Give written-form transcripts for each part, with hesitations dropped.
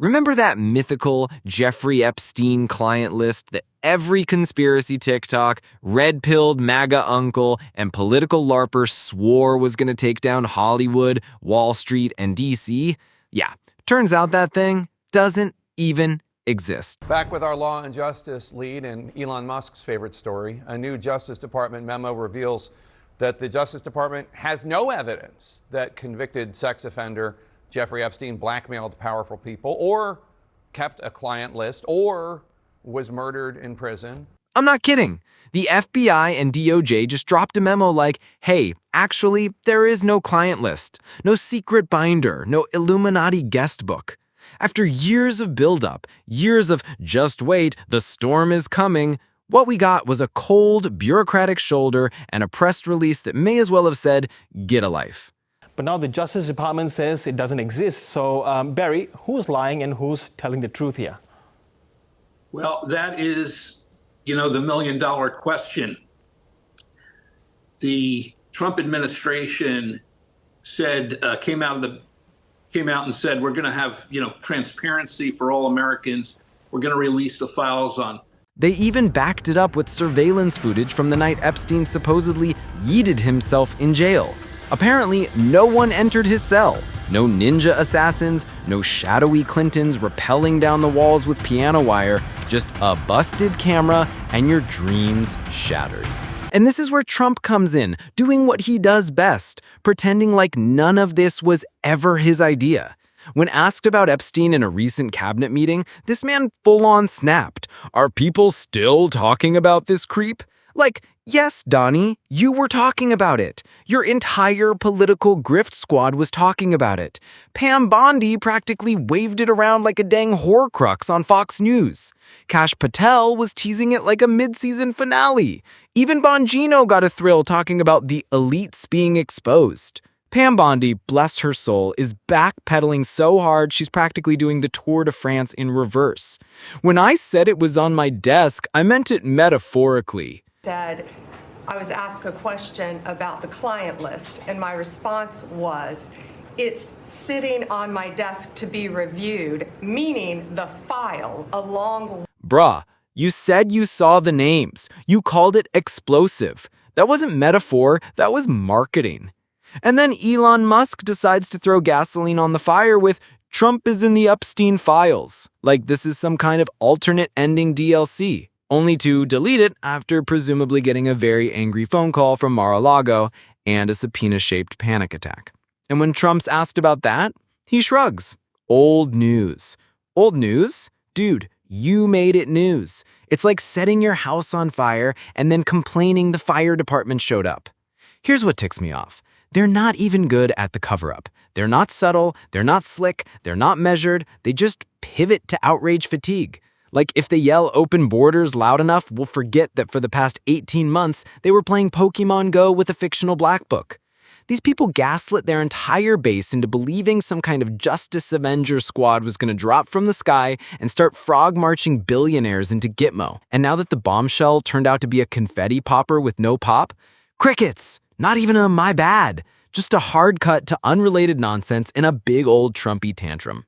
Remember that mythical Jeffrey Epstein client list that every conspiracy TikTok, red-pilled MAGA uncle, and political LARPer swore was going to take down Hollywood, Wall Street, and DC? Yeah, turns out that thing doesn't even exist. Back with our law and justice lead and Elon Musk's favorite story, a new Justice Department memo reveals that the Justice Department has no evidence that convicted sex offender Jeffrey Epstein blackmailed powerful people or kept a client list or was murdered in prison. I'm not kidding. The FBI and DOJ just dropped a memo like, hey, actually, there is no client list, no secret binder, no Illuminati guestbook. After years of buildup, years of just wait, the storm is coming, what we got was a cold, bureaucratic shoulder and a press release that may as well have said, get a life. But now the Justice Department says it doesn't exist. So, Barry, who's lying and who's telling the truth here? Well, that is, the million-dollar question. The Trump administration came out and said, we're going to have, transparency for all Americans. We're going to release the files on. They even backed it up with surveillance footage from the night Epstein supposedly yeeted himself in jail. Apparently, no one entered his cell. No ninja assassins, no shadowy Clintons rappelling down the walls with piano wire, just a busted camera and your dreams shattered. And this is where Trump comes in, doing what he does best, pretending like none of this was ever his idea. When asked about Epstein in a recent cabinet meeting, this man full-on snapped. Are people still talking about this creep? Like, yes, Donnie, you were talking about it. Your entire political grift squad was talking about it. Pam Bondi practically waved it around like a dang horcrux on Fox News. Kash Patel was teasing it like a mid-season finale. Even Bongino got a thrill talking about the elites being exposed. Pam Bondi, bless her soul, is backpedaling so hard she's practically doing the Tour de France in reverse. When I said it was on my desk, I meant it metaphorically. I was asked a question about the client list, and my response was, it's sitting on my desk to be reviewed, meaning the file along. Bruh, you said you saw the names. You called it explosive. That wasn't metaphor, that was marketing. And then Elon Musk decides to throw gasoline on the fire with Trump is in the Epstein files, like this is some kind of alternate ending DLC. Only to delete it after presumably getting a very angry phone call from Mar-a-Lago and a subpoena-shaped panic attack. And when Trump's asked about that, he shrugs. Old news. Old news? Dude, you made it news. It's like setting your house on fire and then complaining the fire department showed up. Here's what ticks me off. They're not even good at the cover-up. They're not subtle, they're not slick, they're not measured, they just pivot to outrage fatigue. Like, if they yell open borders loud enough, we'll forget that for the past 18 months, they were playing Pokemon Go with a fictional black book. These people gaslit their entire base into believing some kind of Justice Avenger squad was going to drop from the sky and start frog-marching billionaires into Gitmo. And now that the bombshell turned out to be a confetti popper with no pop, crickets! Not even a my bad. Just a hard cut to unrelated nonsense in a big old Trumpy tantrum.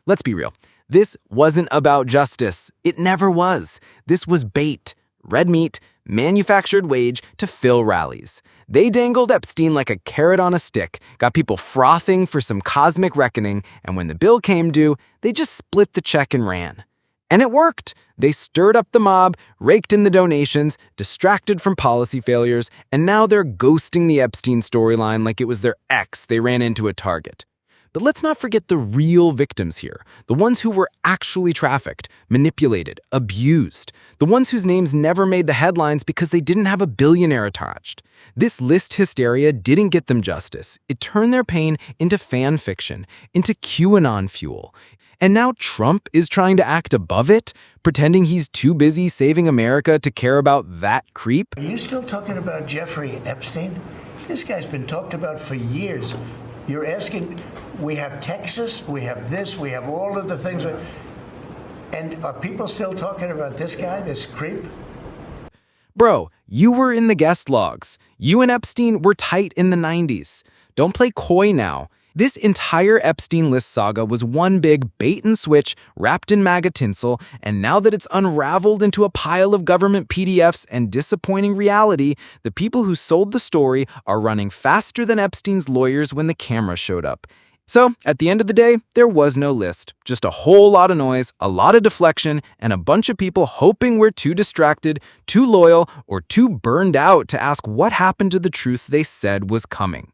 Let's be real. This wasn't about justice. It never was. This was bait, red meat, manufactured wage to fill rallies. They dangled Epstein like a carrot on a stick, got people frothing for some cosmic reckoning, and when the bill came due, they just split the check and ran. And it worked. They stirred up the mob, raked in the donations, distracted from policy failures, and now they're ghosting the Epstein storyline like it was their ex they ran into at Target. But let's not forget the real victims here, the ones who were actually trafficked, manipulated, abused, the ones whose names never made the headlines because they didn't have a billionaire attached. This list hysteria didn't get them justice. It turned their pain into fan fiction, into QAnon fuel. And now Trump is trying to act above it, pretending he's too busy saving America to care about that creep. Are you still talking about Jeffrey Epstein? This guy's been talked about for years. You're asking, we have Texas, we have this, we have all of the things. And are people still talking about this guy, this creep? Bro, you were in the guest logs. You and Epstein were tight in the 90s. Don't play coy now. This entire Epstein list saga was one big bait and switch wrapped in MAGA tinsel, and now that it's unraveled into a pile of government PDFs and disappointing reality, the people who sold the story are running faster than Epstein's lawyers when the camera showed up. So, at the end of the day, there was no list. Just a whole lot of noise, a lot of deflection, and a bunch of people hoping we're too distracted, too loyal, or too burned out to ask what happened to the truth they said was coming.